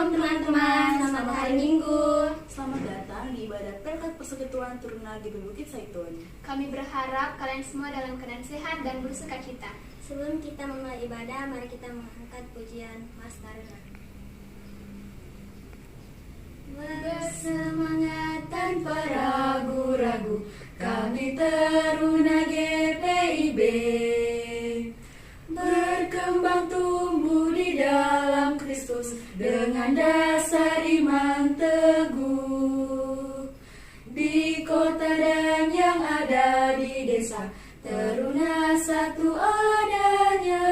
Shalom teman-teman, selamat hari Minggu. Selamat datang di ibadah Perkat Persekutuan Turuna GP Bukit Zaitun. Kami berharap kalian semua dalam keadaan sehat dan bersukacita. Sebelum kita memulai ibadah, mari kita mengangkat pujian Mas Taruna. Bersemangat tanpa ragu-ragu, kami Taruna GPIB berkembang tumbuh di dalam Kristus dengan dasar iman teguh. Di kota dan yang ada di desa, Taruna satu adanya,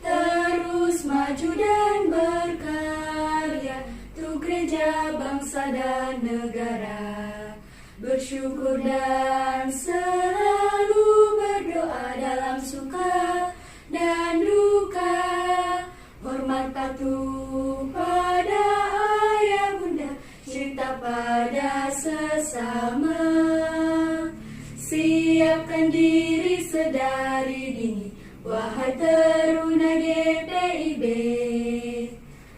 terus maju dan berkarya untuk gereja, bangsa dan negara. Bersyukur dan selalu berdoa dalam suka dan duka, hormat patuh pada ayah bunda, cinta pada sesama. Siapkan diri sedari dini, wahai Taruna GPIB.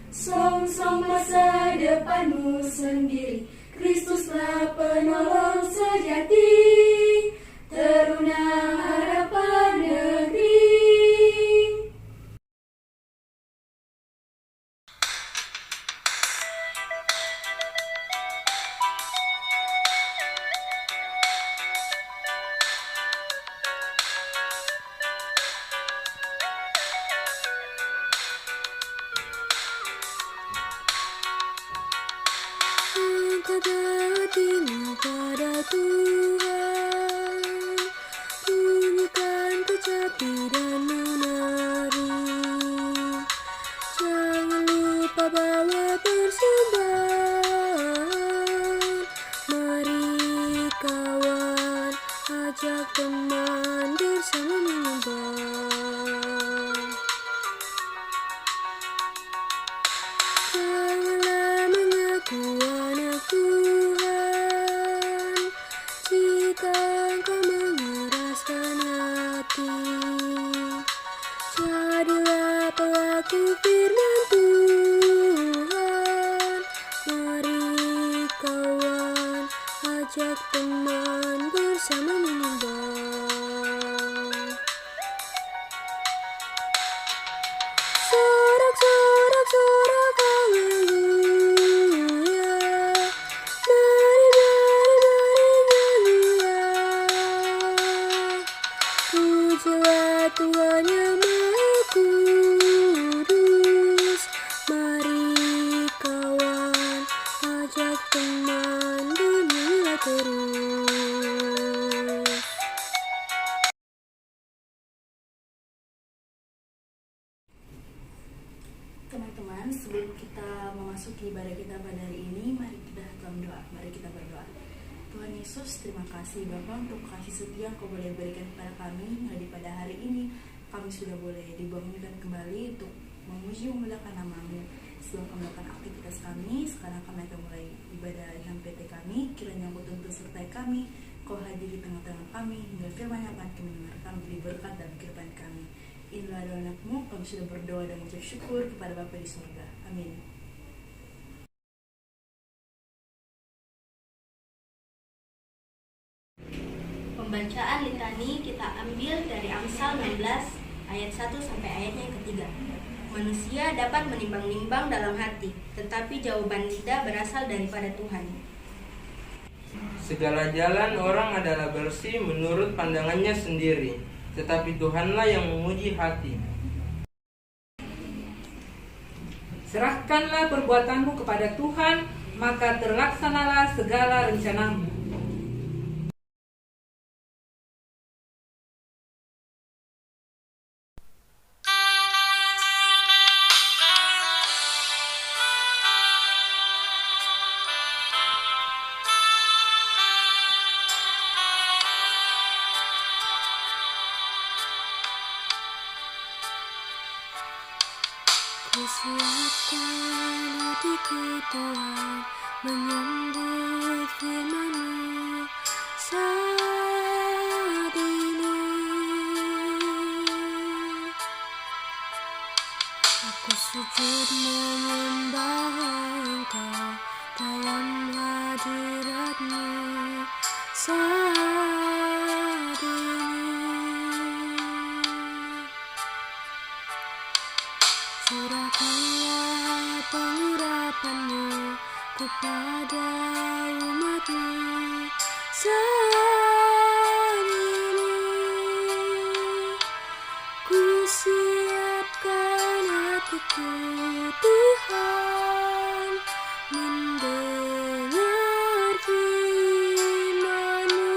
Song-song masa depanmu sendiri, Kristuslah penolong sejati. Taruna harapan negeri. Angkat hatimu pada Tuhan, bunyikan kecapi dan menari. Jangan lupa bawa persembahan. Mari kawan, ajak teman bersama menyembah. Janganlah mengaku anak Tuhan jika engkau mengeraskan hati. Jadilah pelaku firman Tuhan. Mari kawan, ajak teman bersama menyembah. Sorak-sorak sorak haleluya, mari nyanyilah. Pujilah Tuhan yang Maha Kudus. Mari kawan, ajak teman bernyanyilah terus. Teman-teman, sebelum kita memasuki ibadah kita pada hari ini, mari kita dalam doa. Mari kita berdoa. Tuhan Yesus, terima kasih Bapa untuk kasih setia yang Kau boleh berikan kepada kami. Di pada hari ini kami sudah boleh dibangunkan kembali untuk memuji memuliakan nama-Mu. Sebelum kami melakukan aktivitas kami, sekarang kami akan mulai ibadah HMPT kami. Kiranya Kau tuntun sertai kami, Kau hadir di tengah-tengah kami, hingga firman yang akan kami dengarkan menjadi berkat dalam kehidupan kami. Inilah doa anak-Mu, kami sudah berdoa dan mengucap syukur kepada Bapa di surga. Amin. Pembacaan litani kita ambil dari Amsal 16 ayat 1 sampai ayatnya yang ketiga. Manusia dapat menimbang-nimbang dalam hati, tetapi jawaban lidah berasal daripada Tuhan. Segala jalan orang adalah bersih menurut pandangannya sendiri, tetapi Tuhanlah yang menguji hati. Serahkanlah perbuatanmu kepada Tuhan, maka terlaksanalah segala rencanamu. Kusiapkan hatiku Tuhan, menyambut firman-Mu saat ini. Aku Sujud menyembah Engkau dalam hadirat-Mu saat ini. Curahkanlah pengurapan-Mu kepada umat-Mu saat ini. Ku siapkan hatiku, Tuhan, mendengar firman-Mu.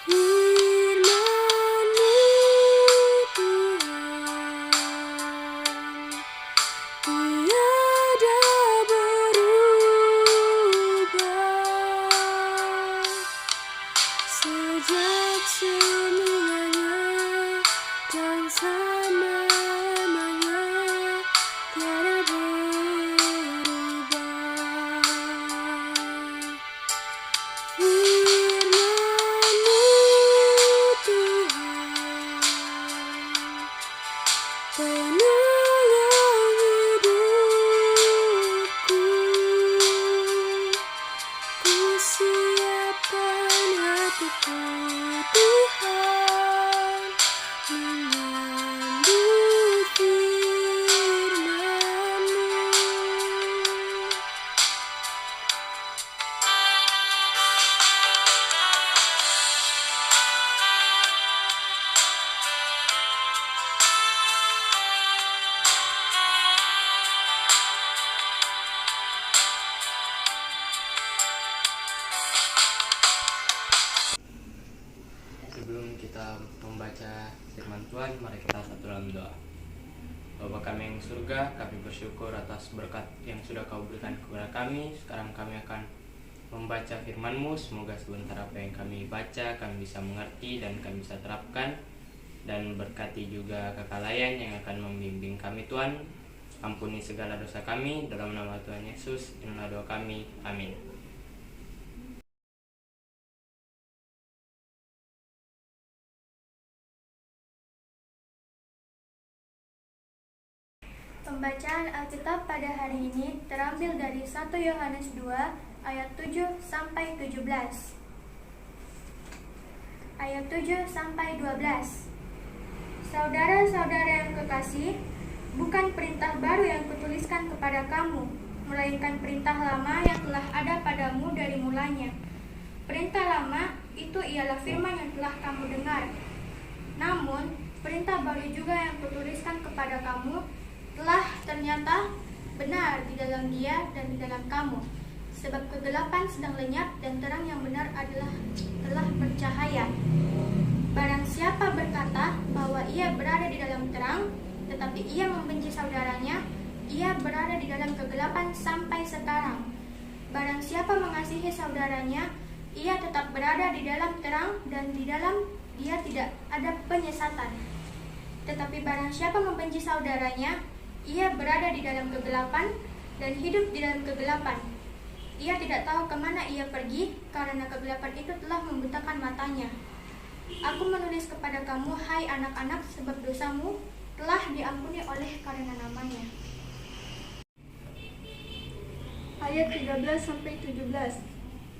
Firman-Mu, Tuhan, tiada berubah sejak semulanya dan selama-lamanya, tiada berubah. Firman-Mu, Tuhan, penolong hidupku. Ku siapkan hatiku, Tuhan, menyambut firman-Mu. Sebelum kita membaca firman Tuhan, mari kita satu dalam doa. Bapa kami yang surga, kami bersyukur atas berkat yang sudah Kau berikan kepada kami. Sekarang kami akan membaca firman-Mu. Semoga sebentar apa yang kami baca, kami bisa mengerti dan kami bisa terapkan. Dan berkati juga Kakak Layan yang akan membimbing kami, Tuhan. Ampuni segala dosa kami, dalam nama Tuhan Yesus, inilah doa kami. Amin. Pembacaan Alkitab pada hari ini terambil dari 1 Yohanes 2 ayat 7 sampai 17. Ayat 7 sampai 12. Saudara-saudara yang kekasih, bukan perintah baru yang kutuliskan kepada kamu, melainkan perintah lama yang telah ada padamu dari mulanya. Perintah lama itu ialah firman yang telah kamu dengar. Namun, perintah baru juga yang kutuliskan kepada kamu telah ternyata benar di dalam Dia dan di dalam kamu. Sebab kegelapan sedang lenyap dan terang yang benar telah bercahaya. Barang siapa berkata bahwa ia berada di dalam terang, tetapi ia membenci saudaranya, ia berada di dalam kegelapan sampai sekarang. Barang siapa mengasihi saudaranya, ia tetap berada di dalam terang dan di dalam dia tidak ada penyesatan. Tetapi barang siapa membenci saudaranya, ia berada di dalam kegelapan dan hidup di dalam kegelapan. Ia tidak tahu kemana ia pergi, karena kegelapan itu telah membutakan matanya. Aku menulis kepada kamu, hai anak-anak, sebab dosamu telah diampuni oleh karena namanya. Ayat 13-17.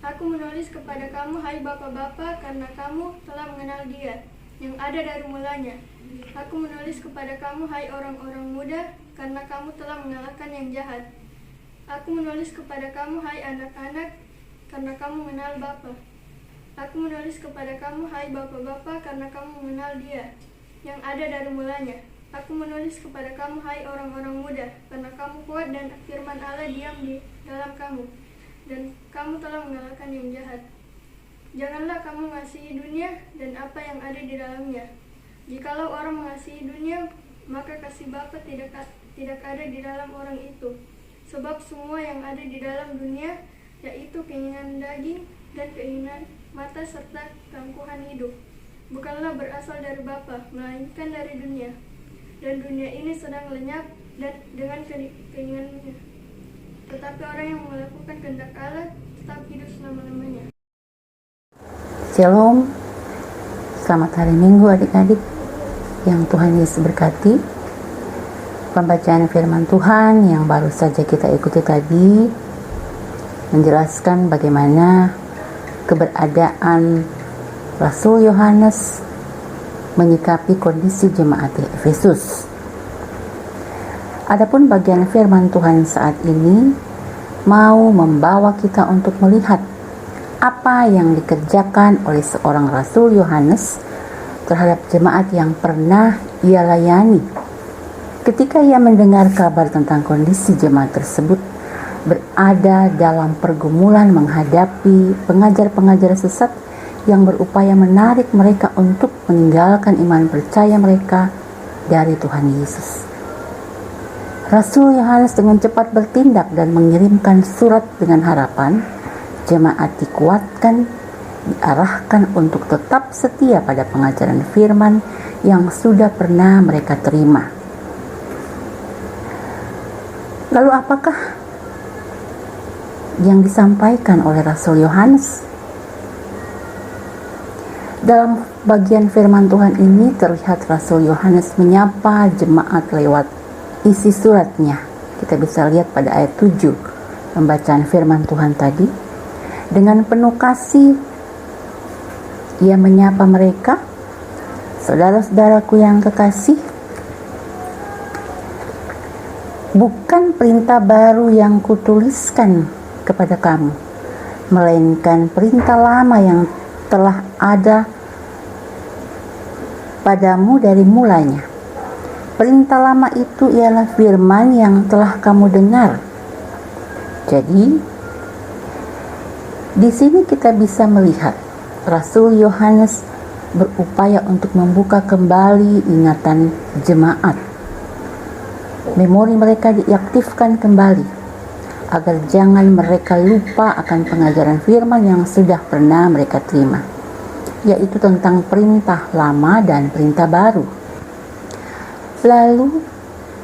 Aku menulis kepada kamu, hai bapak-bapak, karena kamu telah mengenal Dia yang ada dari mulanya. Aku menulis kepada kamu, hai orang-orang muda, karena kamu telah mengalahkan yang jahat. Aku menulis kepada kamu, hai anak-anak, karena kamu mengenal Bapa. Aku menulis kepada kamu, hai bapak-bapak, karena kamu mengenal Dia yang ada dari mulanya. Aku menulis kepada kamu, hai orang-orang muda, karena kamu kuat dan firman Allah diam di dalam kamu, dan kamu telah mengalahkan yang jahat. Janganlah kamu mengasihi dunia dan apa yang ada di dalamnya. Jikalau orang mengasihi dunia, maka kasih Bapa tidak ada di dalam orang itu. Sebab semua yang ada di dalam dunia, yaitu keinginan daging dan keinginan mata serta keangkuhan hidup, bukanlah berasal dari Bapa, melainkan dari dunia. Dan dunia ini sedang lenyap dan dengan keinginannya. Tetapi orang yang melakukan kehendak Allah tetap hidup selama-lamanya. Shalom, selamat hari Minggu adik-adik. yang Tuhan Yesus berkati. Pembacaan firman Tuhan yang baru saja kita ikuti tadi menjelaskan bagaimana keberadaan Rasul Yohanes menyikapi kondisi jemaat di Efesus. Adapun bagian firman Tuhan saat ini mau membawa kita untuk melihat apa yang dikerjakan oleh seorang Rasul Yohanes terhadap jemaat yang pernah ia layani. Ketika ia mendengar kabar tentang kondisi jemaat tersebut berada dalam pergumulan menghadapi pengajar-pengajar sesat yang berupaya menarik mereka untuk meninggalkan iman percaya mereka dari Tuhan Yesus. Rasul Yohanes dengan cepat bertindak dan mengirimkan surat dengan harapan jemaat dikuatkan, diarahkan untuk tetap setia pada pengajaran firman yang sudah pernah mereka terima. Lalu apakah yang disampaikan oleh Rasul Yohanes? Dalam bagian firman Tuhan ini terlihat Rasul Yohanes menyapa jemaat lewat isi suratnya. Kita bisa lihat pada ayat 7 pembacaan firman Tuhan tadi. Dengan penuh kasih ia menyapa mereka, saudara-saudaraku yang kekasih, bukan perintah baru yang kutuliskan kepada kamu, melainkan perintah lama yang telah ada padamu dari mulanya. Perintah lama itu ialah firman yang telah kamu dengar. Jadi, di sini kita bisa melihat Rasul Yohanes berupaya untuk membuka kembali ingatan jemaat. Memori mereka diaktifkan kembali agar jangan mereka lupa akan pengajaran firman yang sudah pernah mereka terima, yaitu tentang perintah lama dan perintah baru. Lalu,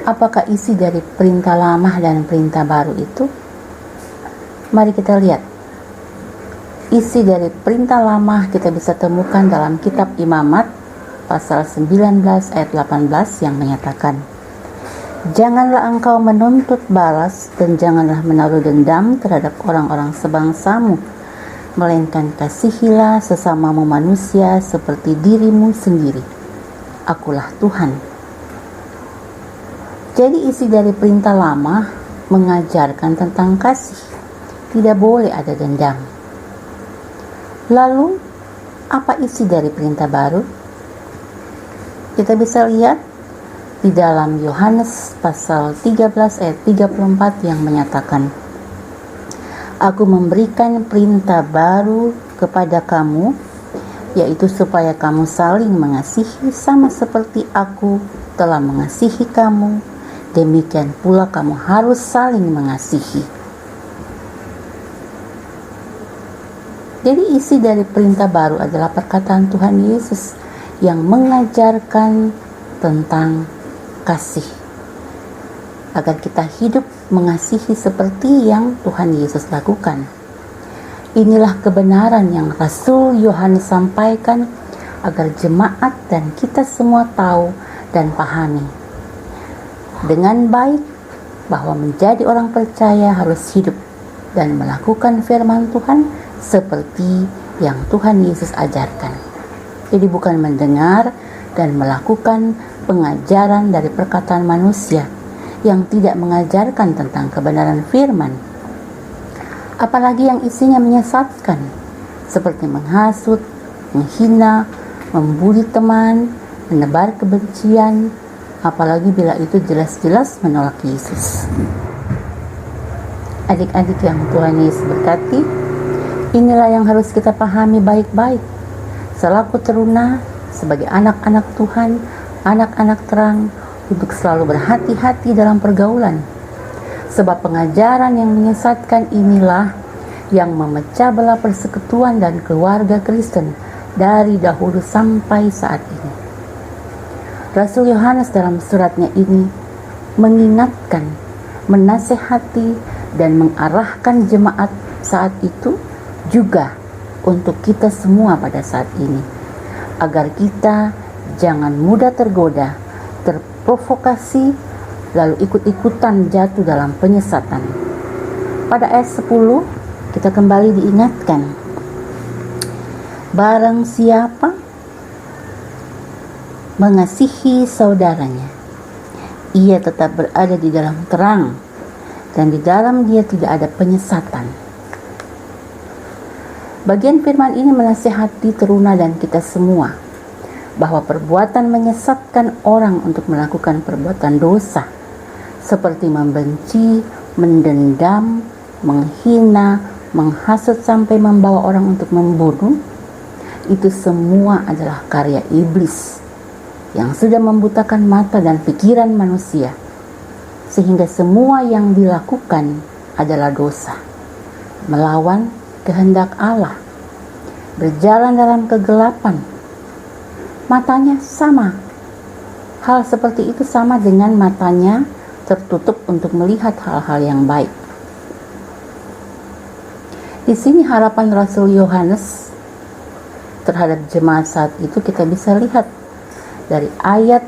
apakah isi dari perintah lama dan perintah baru itu? Mari kita lihat. Isi dari perintah lama kita bisa temukan dalam kitab Imamat pasal 19 ayat 18 yang menyatakan, janganlah engkau menuntut balas dan janganlah menaruh dendam terhadap orang-orang sebangsamu, melainkan kasihilah sesamamu manusia seperti dirimu sendiri. Akulah Tuhan. Jadi isi dari perintah lama mengajarkan tentang kasih. Tidak boleh ada dendam. Lalu, apa isi dari perintah baru? Kita bisa lihat di dalam Yohanes pasal 13 ayat 34 yang menyatakan, aku memberikan perintah baru kepada kamu, yaitu supaya kamu saling mengasihi sama seperti aku telah mengasihi kamu, demikian pula kamu harus saling mengasihi. Jadi isi dari perintah baru adalah perkataan Tuhan Yesus yang mengajarkan tentang kasih, agar kita hidup mengasihi seperti yang Tuhan Yesus lakukan. Inilah kebenaran yang Rasul Yohanes sampaikan agar jemaat dan kita semua tahu dan pahami dengan baik bahwa menjadi orang percaya harus hidup dan melakukan firman Tuhan seperti yang Tuhan Yesus ajarkan. Jadi bukan mendengar dan melakukan pengajaran dari perkataan manusia yang tidak mengajarkan tentang kebenaran firman, apalagi yang isinya menyesatkan, seperti menghasut, menghina, membuli teman, menebar kebencian, apalagi bila itu jelas-jelas menolak Yesus. Adik-adik yang Tuhan Yesus berkati, inilah yang harus kita pahami baik-baik selaku teruna sebagai anak-anak Tuhan, anak-anak terang, untuk selalu berhati-hati dalam pergaulan. Sebab pengajaran yang menyesatkan inilah yang memecah belah persekutuan dan keluarga Kristen dari dahulu sampai saat ini. Rasul Yohanes dalam suratnya ini mengingatkan, menasehati, dan mengarahkan jemaat saat itu juga untuk kita semua pada saat ini, agar kita Jangan mudah tergoda, terprovokasi, lalu ikut-ikutan jatuh dalam penyesatan. Pada ayat 10, kita kembali diingatkan, barang siapa mengasihi saudaranya, ia tetap berada di dalam terang, dan di dalam dia tidak ada penyesatan. Bagian firman ini menasihati teruna dan kita semua bahwa perbuatan menyesatkan orang untuk melakukan perbuatan dosa seperti membenci, mendendam, menghina, menghasut sampai membawa orang untuk membunuh, itu semua adalah karya iblis yang sudah membutakan mata dan pikiran manusia, sehingga semua yang dilakukan adalah dosa, melawan kehendak Allah, berjalan dalam kegelapan. Matanya sama. Hal seperti itu sama dengan matanya tertutup untuk melihat hal-hal yang baik. Di sini harapan Rasul Yohanes terhadap jemaat saat itu kita bisa lihat dari ayat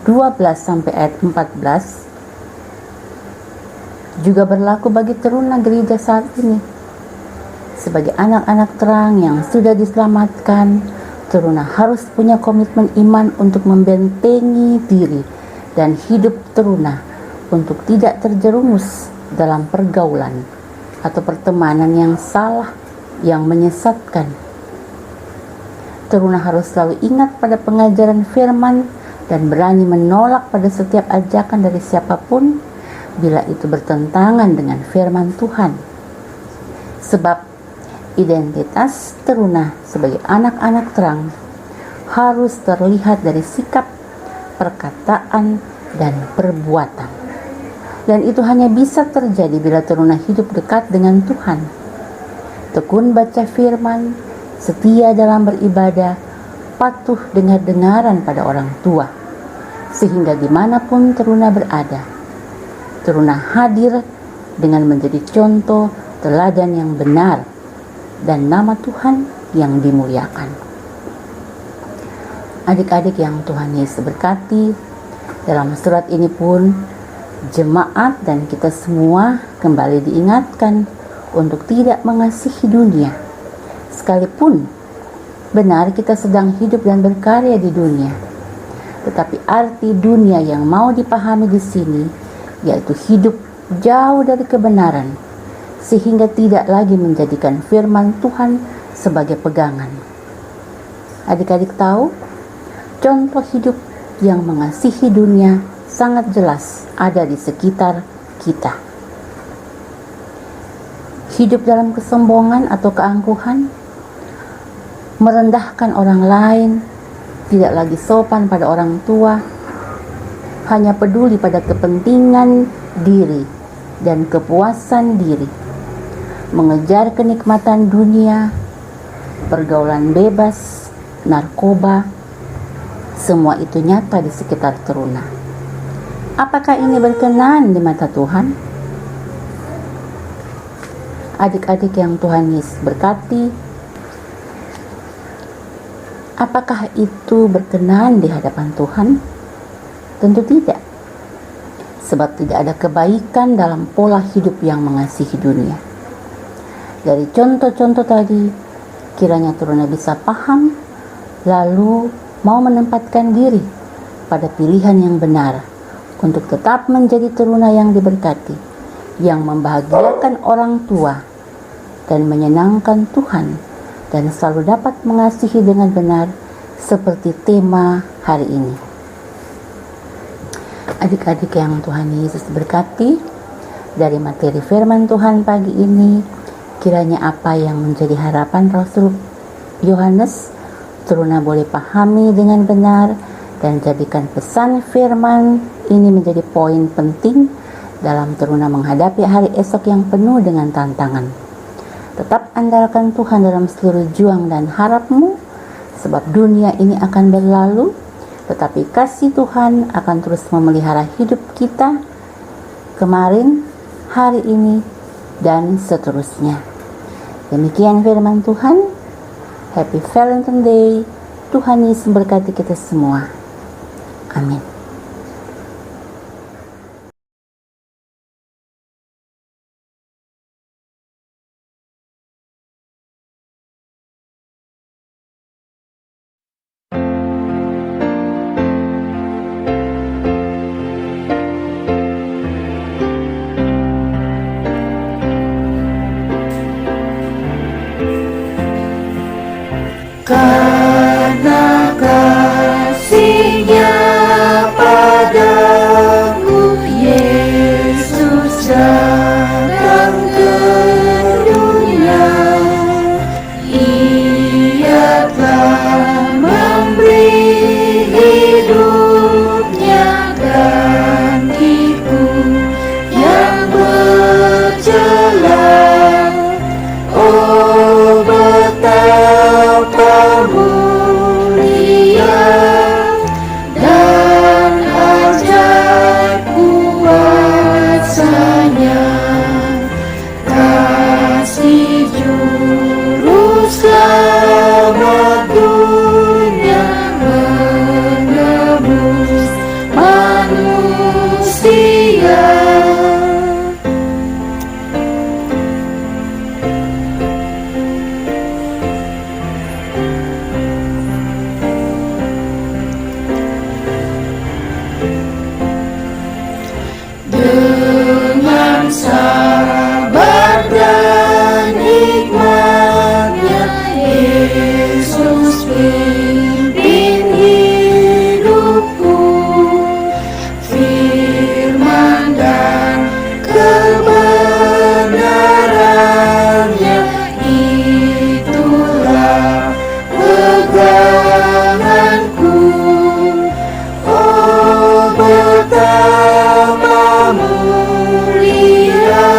12 sampai ayat 14 juga berlaku bagi teruna gereja saat ini. Sebagai anak-anak terang yang sudah diselamatkan, teruna harus punya komitmen iman untuk membentengi diri dan hidup teruna untuk tidak terjerumus dalam pergaulan atau pertemanan yang salah, yang menyesatkan. Teruna harus selalu ingat pada pengajaran firman dan berani menolak pada setiap ajakan dari siapapun bila itu bertentangan dengan firman Tuhan. Sebab identitas teruna sebagai anak-anak terang harus terlihat dari sikap, perkataan, dan perbuatan. Dan itu hanya bisa terjadi bila teruna hidup dekat dengan Tuhan, tekun baca firman, setia dalam beribadah, patuh dengar-dengaran pada orang tua, sehingga dimanapun teruna berada, teruna hadir dengan menjadi contoh teladan yang benar dan nama Tuhan yang dimuliakan. Adik-adik yang Tuhan Yesus berkati, dalam surat ini pun jemaat dan kita semua kembali diingatkan untuk tidak mengasihi dunia. Sekalipun benar kita sedang hidup dan berkarya di dunia, tetapi arti dunia yang mau dipahami di sini yaitu hidup jauh dari kebenaran, sehingga tidak lagi menjadikan firman Tuhan sebagai pegangan. Adik-adik tahu, contoh hidup yang mengasihi dunia sangat jelas ada di sekitar kita. Hidup dalam kesombongan atau keangkuhan, merendahkan orang lain, tidak lagi sopan pada orang tua, hanya peduli pada kepentingan diri dan kepuasan diri, mengejar kenikmatan dunia, pergaulan bebas, narkoba, semua itu nyata di sekitar teruna. Apakah ini berkenan di mata Tuhan? Adik-adik yang Tuhan Yesus berkati, apakah itu berkenan di hadapan Tuhan? Tentu tidak. Sebab tidak ada kebaikan dalam pola hidup yang mengasihi dunia. Dari contoh-contoh tadi, kiranya teruna bisa paham, lalu mau menempatkan diri pada pilihan yang benar untuk tetap menjadi teruna yang diberkati, yang membahagiakan orang tua dan menyenangkan Tuhan, dan selalu dapat mengasihi dengan benar seperti tema hari ini. Adik-adik yang Tuhan Yesus berkati, dari materi firman Tuhan pagi ini, kiranya apa yang menjadi harapan Rasul Yohanes, teruna boleh pahami dengan benar dan jadikan pesan firman ini menjadi poin penting dalam teruna menghadapi hari esok yang penuh dengan tantangan. Tetap andalkan Tuhan dalam seluruh juang dan harapmu, sebab dunia ini akan berlalu, tetapi kasih Tuhan akan terus memelihara hidup kita kemarin, hari ini, dan seterusnya. Demikian firman Tuhan. Happy Valentine's Day. Tuhan Yesus memberkati kita semua. Amin. Karena kasih-Nya padaku, Yesus datang ke dunia. Ia telah memberi hidupnya gantiku yang berjalan. Oh, betapa mulia dan ajaib kuasa-Nya, kasih juru selamat dunia menebus manusia. Dengan sabar dan hikmat-Nya, Yesus pimpin hidupku. Firman dan kebenaran-Nya, itulah peganganku. Oh, betapa mulia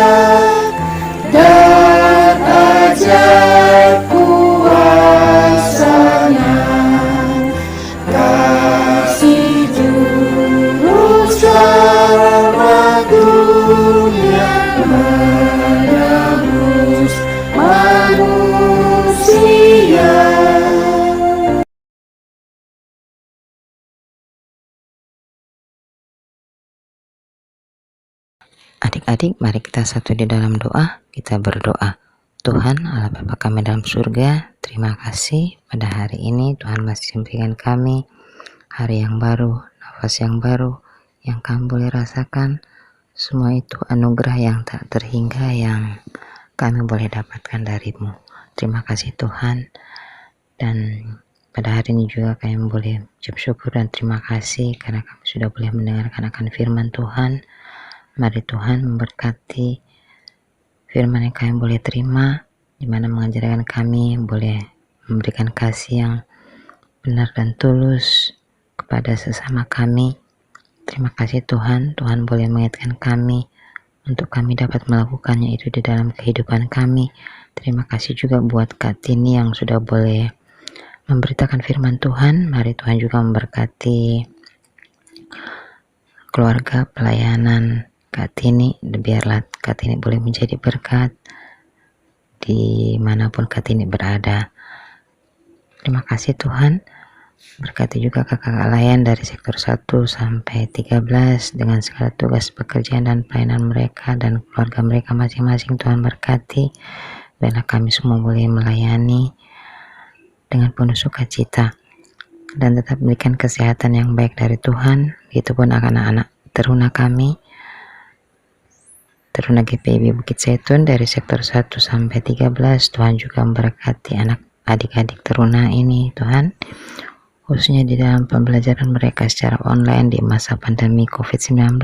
dan ajaib kuasa-Nya, kasih juru selamat dunia menebus manusia. Adik-adik, mari kita satu di dalam doa. Kita berdoa. Tuhan Allah Bapa kami dalam surga, terima kasih pada hari ini Tuhan masih memberikan kami hari yang baru, nafas yang baru yang kami boleh rasakan. Semua itu anugerah yang tak terhingga yang kami boleh dapatkan dari-Mu. Terima kasih Tuhan. Dan pada hari ini juga kami boleh ucap syukur dan terima kasih karena kami sudah boleh mendengarkan akan firman Tuhan. Mari Tuhan memberkati firman yang kami boleh terima, di mana mengajarkan kami boleh memberikan kasih yang benar dan tulus kepada sesama kami. Terima kasih Tuhan, Tuhan boleh mengingatkan kami untuk kami dapat melakukannya itu di dalam kehidupan kami. Terima kasih juga buat Kak Tini yang sudah boleh memberitakan firman Tuhan. Mari Tuhan juga memberkati keluarga, pelayanan Kak Tini, biarlah Kak Tini boleh menjadi berkat dimanapun Kak Tini berada. Terima kasih Tuhan. Berkati juga kakak layan dari sektor 1 sampai 13 dengan segala tugas pekerjaan dan pelayanan mereka dan keluarga mereka masing-masing. Tuhan berkati. Biarlah kami semua boleh melayani dengan penuh sukacita dan tetap berikan kesehatan yang baik dari Tuhan. Begitupun anak-anak teruna kami, teruna GPIB Bukit Zaitun dari sektor 1 sampai 13. Tuhan juga memberkati anak adik-adik teruna ini Tuhan, khususnya di dalam pembelajaran mereka secara online di masa pandemi COVID-19.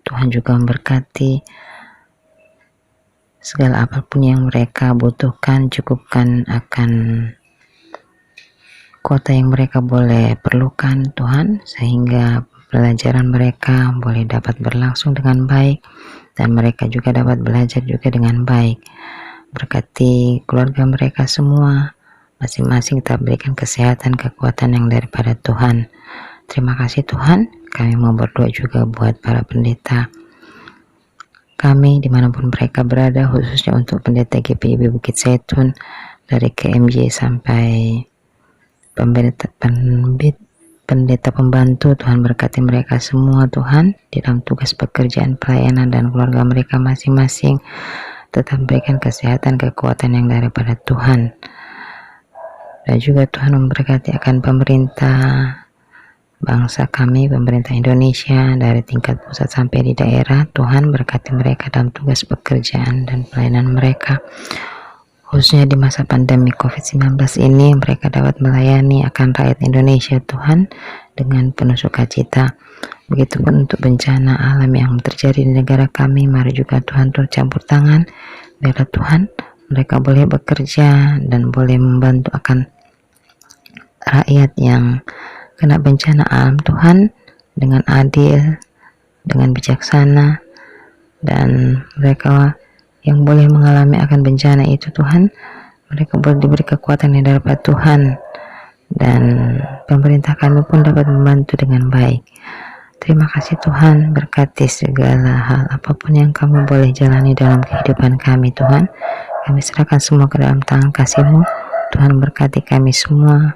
Tuhan juga memberkati segala apapun yang mereka butuhkan, cukupkan akan kuota yang mereka boleh perlukan Tuhan, sehingga pelajaran mereka boleh dapat berlangsung dengan baik dan mereka juga dapat belajar juga dengan baik. Berkati keluarga mereka semua, masing-masing kita berikan kesehatan, kekuatan yang daripada Tuhan. Terima kasih Tuhan. Kami mau berdoa juga buat para pendeta kami dimanapun mereka berada, khususnya untuk pendeta GPIB Bukit Zaitun dari KMJ sampai pendeta pembantu. Tuhan berkati mereka semua Tuhan di dalam tugas pekerjaan, pelayanan, dan keluarga mereka masing-masing. Tetap berikan kesehatan, kekuatan yang daripada Tuhan. Dan juga Tuhan memberkati akan pemerintah bangsa kami, pemerintah Indonesia, dari tingkat pusat sampai di daerah. Tuhan berkati mereka dalam tugas pekerjaan dan pelayanan mereka, khususnya di masa pandemi COVID-19 ini. Mereka dapat melayani akan rakyat Indonesia Tuhan dengan penuh sukacita. Begitupun untuk bencana alam yang terjadi di negara kami, mari juga Tuhan turut campur tangan. Biarlah Tuhan mereka boleh bekerja dan boleh membantu akan rakyat yang kena bencana alam Tuhan dengan adil, dengan bijaksana, dan mereka yang boleh mengalami akan bencana itu Tuhan, mereka boleh diberi kekuatan yang daripada Tuhan, dan pemerintah kami pun dapat membantu dengan baik. Terima kasih Tuhan, berkati segala hal apapun yang kami boleh jalani dalam kehidupan kami Tuhan. Kami serahkan semua ke dalam tangan kasih-Mu. Tuhan berkati kami semua,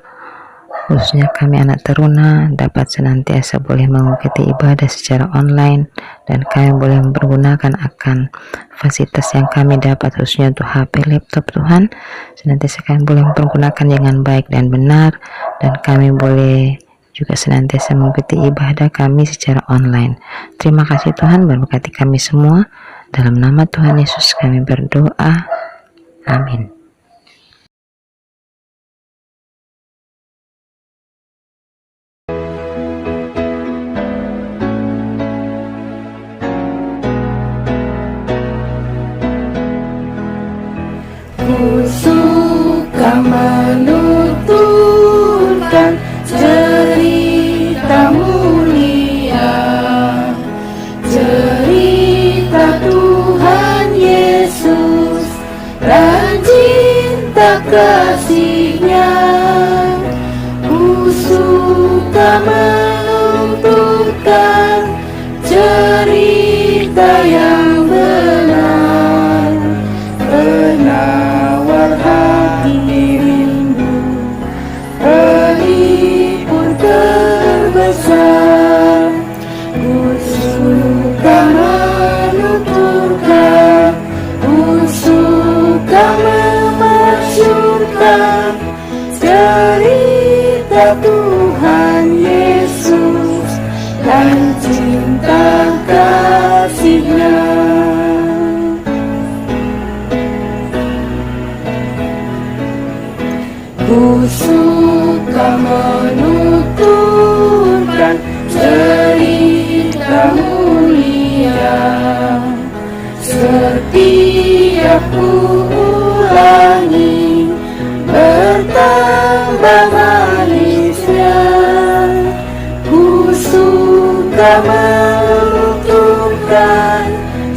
khususnya kami anak teruna, dapat senantiasa boleh mengikuti ibadah secara online, dan kami boleh mempergunakan akan fasilitas yang kami dapat, khususnya untuk HP, laptop Tuhan. Senantiasa kami boleh mempergunakan dengan baik dan benar, dan kami boleh juga senantiasa mengikuti ibadah kami secara online. Terima kasih Tuhan, berkati kami semua. Dalam nama Tuhan Yesus kami berdoa. Amin. Ku suka menuturkan cerita mulia, cerita Tuhan Yesus dan cinta kasih-Nya. Ku suka menuturkan cerita yang benar, penawar hati rindu, pelipur terbesar. Ku suka menuturkan, ku suka memasyurkan cerita Tuhan Yesus dan cinta kasih-Nya. Ku suka menuturkan cerita mulia, setiap ku ulangi bertambah manisnya. Ku suka menuturkan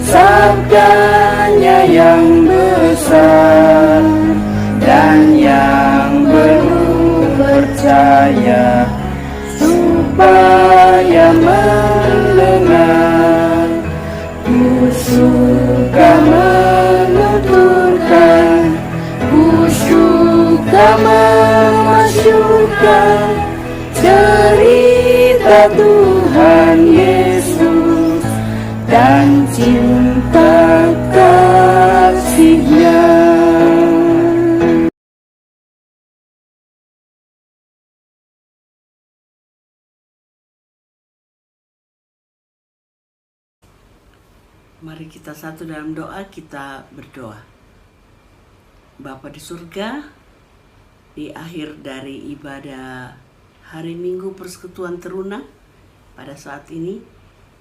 sabdanya yang besar dan yang penuh percaya, supaya mendengar. Ku suka menuturkan, ku suka memasyurkan cerita Tuhan Yesus dan cinta kasih-Nya. Mari kita satu dalam doa, kita berdoa. Bapa di surga, di akhir dari ibadah hari Minggu Persekutuan Teruna, pada saat ini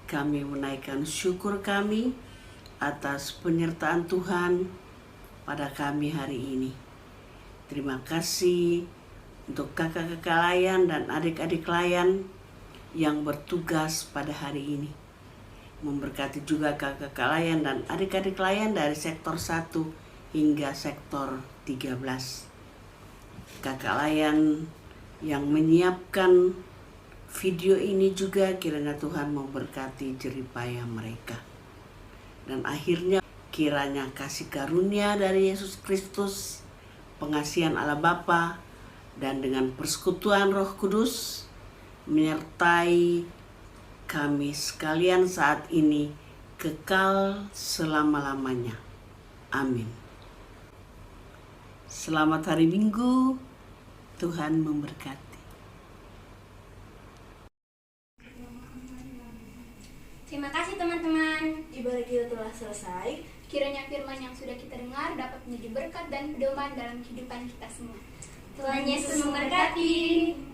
kami menaikkan syukur kami atas penyertaan Tuhan pada kami hari ini. Terima kasih untuk kakak-kakak layan dan adik-adik layan yang bertugas pada hari ini. Memberkati juga kakak-kakak layan dan adik-adik layan dari sektor 1 hingga sektor 13. Kakak layan yang menyiapkan video ini juga, kiranya Tuhan memberkati jeripaya mereka. Dan akhirnya kiranya kasih karunia dari Yesus Kristus, pengasihan Allah Bapa, dan dengan persekutuan Roh Kudus menyertai kami sekalian saat ini kekal selama-lamanya. Amin. Selamat hari Minggu, Tuhan memberkati. Terima kasih teman-teman. Ibadah kita telah selesai. Kiranya firman yang sudah kita dengar dapat menjadi berkat dan pedoman dalam kehidupan kita semua. Tuhan Yesus memberkati.